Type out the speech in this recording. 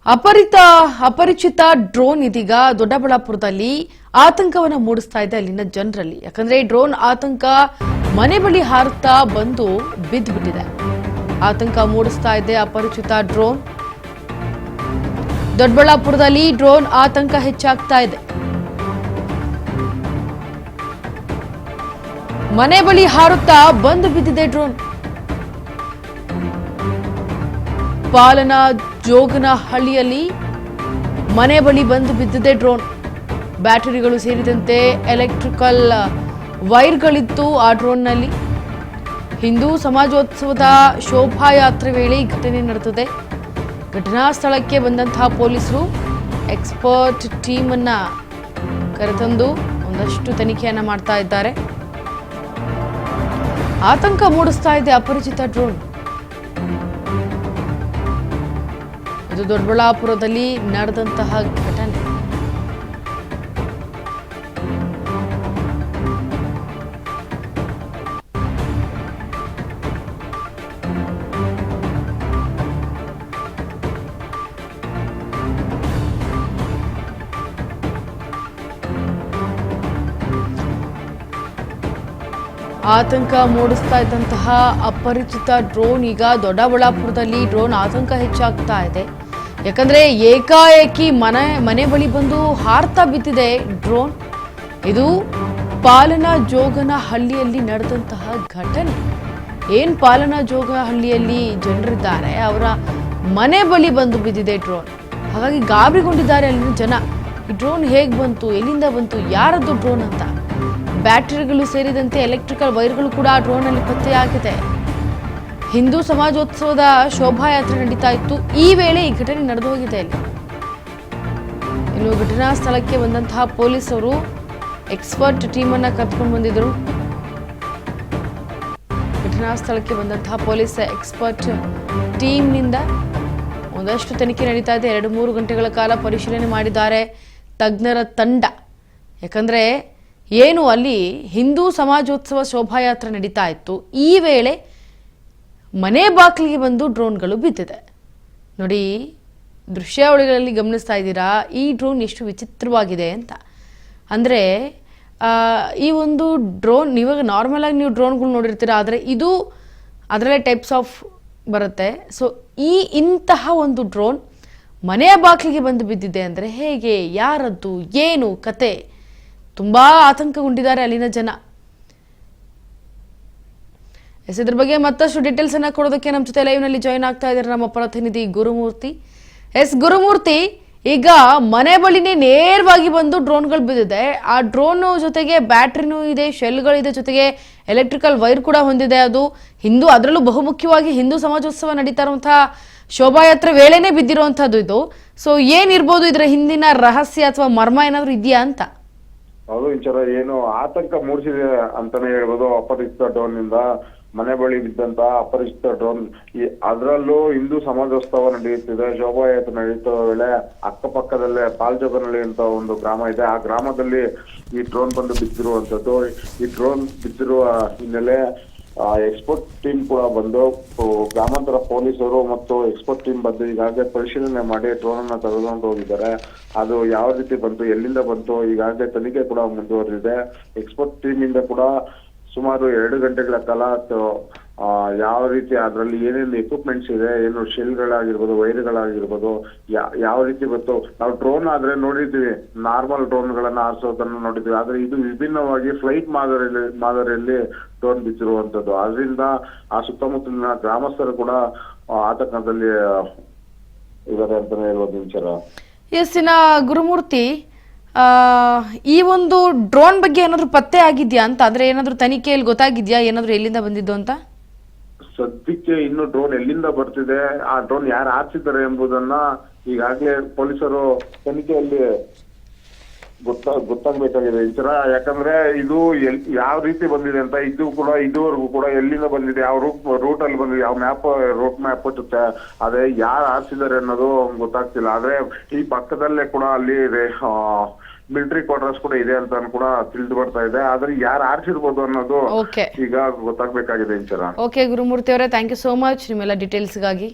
ಅಪರಿಚಿತ ಡ್ರೋನ್ ಇದೀಗ ದೊಡ್ಡಬಳ್ಳಾಪುರದಲ್ಲಿ ಆತಂಕವನ್ನ ಮೂಡಿಸ್ತಾ ಇದೆ ಅಲ್ಲಿನ ಜನರಲ್ಲಿ. ಯಾಕಂದ್ರೆ ಡ್ರೋನ್ ಆತಂಕ ಮನೆ ಬಳಿ ಹಾರುತ್ತಾ ಬಂದು ಬಿದ್ದುಬಿಟ್ಟಿದೆ. ಆತಂಕ ಮೂಡಿಸ್ತಾ ಇದೆ ಅಪರಿಚಿತ ಡ್ರೋನ್. ದೊಡ್ಡಬಳ್ಳಾಪುರದಲ್ಲಿ ಡ್ರೋನ್ ಆತಂಕ ಹೆಚ್ಚಾಗ್ತಾ ಇದೆ. ಮನೆ ಬಳಿ ಹಾರುತ್ತಾ ಬಂದು ಬಿದ್ದಿದೆ ಡ್ರೋನ್. ಪಾಲನ ಜೋಗನಹಳ್ಳಿಯಲ್ಲಿ ಮನೆ ಬಳಿ ಬಂದು ಬಿದ್ದಿದೆ ಡ್ರೋನ್. ಬ್ಯಾಟರಿಗಳು ಸೇರಿದಂತೆ ಎಲೆಕ್ಟ್ರಿಕಲ್ ವೈರ್ಗಳಿತ್ತು ಆ ಡ್ರೋನ್ನಲ್ಲಿ. ಹಿಂದೂ ಸಮಾಜೋತ್ಸವದ ಶೋಭಾಯಾತ್ರೆ ವೇಳೆ ಈ ಘಟನೆ ನಡೆದಿದೆ. ಘಟನಾ ಸ್ಥಳಕ್ಕೆ ಬಂದಂತಹ ಪೊಲೀಸರು ಎಕ್ಸ್ಪರ್ಟ್ ಟೀಮ್ ಅನ್ನ ಕರೆತಂದು ಒಂದಷ್ಟು ತನಿಖೆಯನ್ನ ಮಾಡ್ತಾ ಇದ್ದಾರೆ. ಆತಂಕ ಮೂಡಿಸ್ತಾ ಇದೆ ಅಪರಿಚಿತ ಡ್ರೋನ್. ಇದು ದೊಡ್ಡಬಳ್ಳಾಪುರದಲ್ಲಿ ನಡೆದಂತಹ ಘಟನೆ. ಆತಂಕ ಮೂಡಿಸ್ತಾ ಇದ್ದಂತಹ ಅಪರಿಚಿತ ಡ್ರೋನ್ ಈಗ ದೊಡ್ಡಬಳ್ಳಾಪುರದಲ್ಲಿ ಡ್ರೋನ್ ಆತಂಕ ಹೆಚ್ಚಾಗ್ತಾ ಇದೆ. ಯಾಕಂದ್ರೆ ಏಕಾಏಕಿ ಮನೆ ಬಳಿ ಬಂದು ಹಾರ್ತಾ ಬಿದ್ದಿದೆ ಡ್ರೋನ್. ಇದು ಪಾಲನಾ ಜೋಗನಹಳ್ಳಿಯಲ್ಲಿ ನಡೆದಂತಹ ಘಟನೆ. ಏನ್ ಪಾಲನಾ ಜೋಗನಹಳ್ಳಿಯಲ್ಲಿ ಜನರಿದ್ದಾರೆ, ಅವರ ಮನೆ ಬಳಿ ಬಂದು ಬಿದ್ದಿದೆ ಡ್ರೋನ್. ಹಾಗಾಗಿ ಗಾಬರಿಗೊಂಡಿದ್ದಾರೆ ಅಲ್ಲಿನ ಜನ. ಈ ಡ್ರೋನ್ ಹೇಗ್ ಬಂತು, ಎಲ್ಲಿಂದ ಬಂತು, ಯಾರದ್ದು ಡ್ರೋನ್ ಅಂತ. ಬ್ಯಾಟರಿಗಳು ಸೇರಿದಂತೆ ಎಲೆಕ್ಟ್ರಿಕಲ್ ವೈರ್ಗಳು ಕೂಡ ಆ ಡ್ರೋನ್ ಅಲ್ಲಿ ಪತ್ತೆಯಾಗಿದೆ. ಹಿಂದೂ ಸಮಾಜೋತ್ಸವದ ಶೋಭಾಯಾತ್ರೆ ನಡೀತಾ ಇತ್ತು. ಈ ವೇಳೆ ಈ ಘಟನೆ ನಡೆದು ಹೋಗಿದೆ. ಇನ್ನು ಘಟನಾ ಸ್ಥಳಕ್ಕೆ ಬಂದಂತಹ ಪೊಲೀಸರು ಎಕ್ಸ್ಪರ್ಟ್ ಟೀಮ್ ಅನ್ನ ಕರ್ಕೊಂಡು ಬಂದಿದ್ರು. ಘಟನಾ ಸ್ಥಳಕ್ಕೆ ಬಂದಂತಹ ಪೊಲೀಸ್ ಎಕ್ಸ್ಪರ್ಟ್ ಟೀಮ್ನಿಂದ ಒಂದಷ್ಟು ತನಿಖೆ ನಡೀತಾ ಇದೆ. 2-3 ಗಂಟೆಗಳ ಕಾಲ ಪರಿಶೀಲನೆ ಮಾಡಿದ್ದಾರೆ ತಜ್ಞರ ತಂಡ. ಯಾಕಂದ್ರೆ ಏನು ಅಲ್ಲಿ ಹಿಂದೂ ಸಮಾಜೋತ್ಸವ ಶೋಭಾಯಾತ್ರೆ ನಡೀತಾ ಇತ್ತು. ಈ ವೇಳೆ ಮನೆ ಬಾಗಿಲಿಗೆ ಬಂದು ಡ್ರೋನ್ಗಳು ಬಿದ್ದಿದೆ. ನೋಡಿ, ದೃಶ್ಯಾವಳಿಗಳಲ್ಲಿ ಗಮನಿಸ್ತಾ ಇದ್ದೀರಾ ಈ ಡ್ರೋನ್ ಎಷ್ಟು ವಿಚಿತ್ರವಾಗಿದೆ ಅಂತ. ಅಂದರೆ ಈ ಒಂದು ಡ್ರೋನ್ ಇವಾಗ ನಾರ್ಮಲ್ ಆಗಿ ನೀವು ಡ್ರೋನ್ಗಳು ನೋಡಿರ್ತೀರ, ಆದರೆ ಇದು ಅದರಲ್ಲೇ ಟೈಪ್ಸ್ ಆಫ್ ಬರುತ್ತೆ. ಸೊ ಇಂತಹ ಒಂದು ಡ್ರೋನ್ ಮನೆಯ ಬಾಗಿಲಿಗೆ ಬಂದು ಬಿದ್ದಿದೆ ಅಂದರೆ ಹೇಗೆ, ಯಾರದ್ದು, ಏನು ಕತೆ? ತುಂಬಾ ಆತಂಕಗೊಂಡಿದ್ದಾರೆ ಅಲ್ಲಿನ ಜನ. ಇದ್ರ ಬಗ್ಗೆ ಮತ್ತಷ್ಟು ಡೀಟೇಲ್ಸ್ ಅನ್ನ ಕೊಡೋದಕ್ಕೆ ನಮ್ಮ ಜೊತೆ ಲೈವ್ ನಲ್ಲಿ ಜಾಯಿನ್ ಆಗ್ತಾ ಇದ್ದಾರೆ ನಮ್ಮ ಪ್ರತಿನಿಧಿ ಗುರುಮೂರ್ತಿ. ಗುರುಮೂರ್ತಿ, ಈಗ ಮನೆ ಬಳಿನೇ ನೇರವಾಗಿ ಬಂದು ಡ್ರೋನ್ಗಳು ಬಿದ್ದಿದೆ. ಆ ಡ್ರೋನ್ ಜೊತೆಗೆ ಬ್ಯಾಟ್ರಿನೂ ಇದೆ, ಶೆಲ್ಗಳಿದೆ, ಜೊತೆಗೆ ಎಲೆಕ್ಟ್ರಿಕಲ್ ವೈರ್ ಕೂಡ ಹೊಂದಿದೆ. ಅದು ಅದರಲ್ಲೂ ಬಹುಮುಖ್ಯವಾಗಿ ಹಿಂದೂ ಸಮಾಜೋತ್ಸವ ನಡೀತಾ ಇರುವಂತಹ ಶೋಭಾಯಾತ್ರೆ ವೇಳೆನೆ ಬಿದ್ದಿರುವಂತಹದ್ದು ಇದು. ಸೊ ಏನಿರ್ಬೋದು ಇದರ ಹಿಂದಿನ ರಹಸ್ಯ ಅಥವಾ ಮರ್ಮ ಏನಾದ್ರು ಇದೆಯಾ ಅಂತ? ಹೌದು ವಿಚಾರ, ಏನು ಆತಂಕ ಮೂಡಿಸಿದೆ ಅಂತಾನೆ ಹೇಳ್ಬೋದು. ಅಪರಿಚಿತ ಡ್ರೋನ್ ನಿಂದ ಮನೆ ಬಳಿ ಬಿದ್ದಂತ ಅಪರಿಚಿತ ಡ್ರೋನ್. ಅದರಲ್ಲೂ ಹಿಂದೂ ಸಮಾಜೋತ್ಸವ ನಡೆಯುತ್ತಿದೆ, ಶೋಭಾಯಾತ್ರೆ ನಡೆಯುತ್ತ ವೇಳೆ ಅಕ್ಕಪಕ್ಕದಲ್ಲೇ ಪಾಲ್ಜೋಗನಹಳ್ಳಿ ಅಂತ ಒಂದು ಗ್ರಾಮ ಇದೆ. ಆ ಗ್ರಾಮದಲ್ಲಿ ಈ ಡ್ರೋನ್ ಬಂದು ಬಿದ್ದಿರುವಂತದ್ದು. ಈ ಡ್ರೋನ್ ಬಿದ್ದಿರುವ ಹಿನ್ನೆಲೆ ಎಕ್ಸ್ಪರ್ಟ್ ಟೀಮ್ ಕೂಡ ಬಂದು, ಗ್ರಾಮಾಂತರ ಪೊಲೀಸರು ಮತ್ತು ಎಕ್ಸ್ಪರ್ಟ್ ಟೀಮ್ ಬಂದು ಈಗಾಗಲೇ ಪರಿಶೀಲನೆ ಮಾಡಿ ಡ್ರೋನ್ ಅನ್ನ ತೆಗೆದುಕೊಂಡು ಹೋಗಿದ್ದಾರೆ. ಅದು ಯಾವ ರೀತಿ ಬಂತು, ಎಲ್ಲಿಂದ ಬಂತು, ಈಗಾಗಲೇ ತನಿಖೆ ಕೂಡ ಮುಂದುವರೆದಿದೆ. ಎಕ್ಸ್ಪರ್ಟ್ ಟೀಮ್ ಇಂದ ಕೂಡ ಸುಮಾರು 2 ಗಂಟೆಗಳ ಕಾಲ ಯಾವ ರೀತಿ ಅದರಲ್ಲಿ ಏನೇನು ಎಕ್ವಿಪ್ಮೆಂಟ್ಸ್ ಇದೆ, ಏನು ಶೆಲ್ಗಳಾಗಿರ್ಬೋದು, ವೈರ್ಗಳಾಗಿರ್ಬೋದು, ಯಾವ ರೀತಿ ಬಂತು. ನಾವು ಡ್ರೋನ್ ಆದ್ರೆ ನೋಡಿದ್ದೀವಿ, ನಾರ್ಮಲ್ ಡ್ರೋನ್ಗಳನ್ನ ಆರಿಸೋದನ್ನ ನೋಡಿದ್ವಿ. ಆದ್ರೆ ಇದು ವಿಭಿನ್ನವಾಗಿ ಫ್ಲೈಟ್ ಮಾದರಿಯಲ್ಲಿ ಡ್ರೋನ್ ಬಿದ್ದಿರುವಂತದ್ದು. ಅದರಿಂದ ಆ ಸುತ್ತಮುತ್ತಲಿನ ಗ್ರಾಮಸ್ಥರು ಕೂಡ ಆತಂಕದಲ್ಲಿ ಇದ್ದಾರೆ ಅಂತಾನೆ ಹೇಳ್ಬೋದು ವಿಚಾರ. ಎಸ್ಸಿನ ಗುರುಮೂರ್ತಿ, ಈ ಒಂದು ಡ್ರೋನ್ ಬಗ್ಗೆ ಏನಾದ್ರು ಪತ್ತೆ ಆಗಿದ್ಯಾ ಅಂತ? ಅಂದ್ರೆ ಏನಾದ್ರು ತನಿಖೆಯಲ್ಲಿ ಗೊತ್ತಾಗಿದ್ಯಾ ಏನಾದ್ರು ಎಲ್ಲಿಂದ ಬಂದಿದ್ದು ಅಂತ? ಸದ್ಯಕ್ಕೆ ಇನ್ನು ಡ್ರೋನ್ ಎಲ್ಲಿಂದ ಬರ್ತಿದೆ, ಆ ಡ್ರೋನ್ ಯಾರು ಹಾರಿಸಿದ್ದಾರೆ ಎಂಬುದನ್ನ ಈಗಾಗಲೇ ಪೊಲೀಸರು ತನಿಖೆಯಲ್ಲಿ ಗೊತ್ತಾಗಬೇಕಾಗಿದೆ ವಿಚಾರ. ಯಾಕಂದ್ರೆ ಇದು ಯಾವ ರೀತಿ ಬಂದಿದೆ ಅಂತ ಇದುವರೆಗೂ ಕೂಡ ಎಲ್ಲಿಂದ ಬಂದಿದೆ, ಯಾವ ರೂಟ್ ಅಲ್ಲಿ ಬಂದಿದೆ, ಯಾವ ರೂಟ್ ಮ್ಯಾಪ್ ಅದೇ ಯಾರು ಹಾರಿಸಿದ್ದಾರೆ ಅನ್ನೋದು ಗೊತ್ತಾಗ್ತಿಲ್ಲ. ಆದ್ರೆ ಈ ಪಕ್ಕದಲ್ಲೇ ಕೂಡ ಅಲ್ಲಿ ಮಿಲಿಟರಿ ಕ್ವಾರ್ಟರ್ಸ್ ಕೂಡ ಇದೆ ಅಂತ ಕೂಡ ತಿಳಿದು ಬರ್ತಾ ಇದೆ. ಆದ್ರೆ ಯಾರು ಆರಿಸಿರ್ಬೋದು ಅನ್ನೋದು ಈಗ ಗೊತ್ತಾಗ್ಬೇಕಾಗಿದೆ ವಿಚಾರ. ಓಕೆ ಗುರುಮೂರ್ತಿ ಅವರೇ, ಥ್ಯಾಂಕ್ ಯು ಸೋ ಮಚ್ ನಿಮ್ಮೆಲ್ಲ ಡೀಟೇಲ್ಸ್ಗಾಗಿ.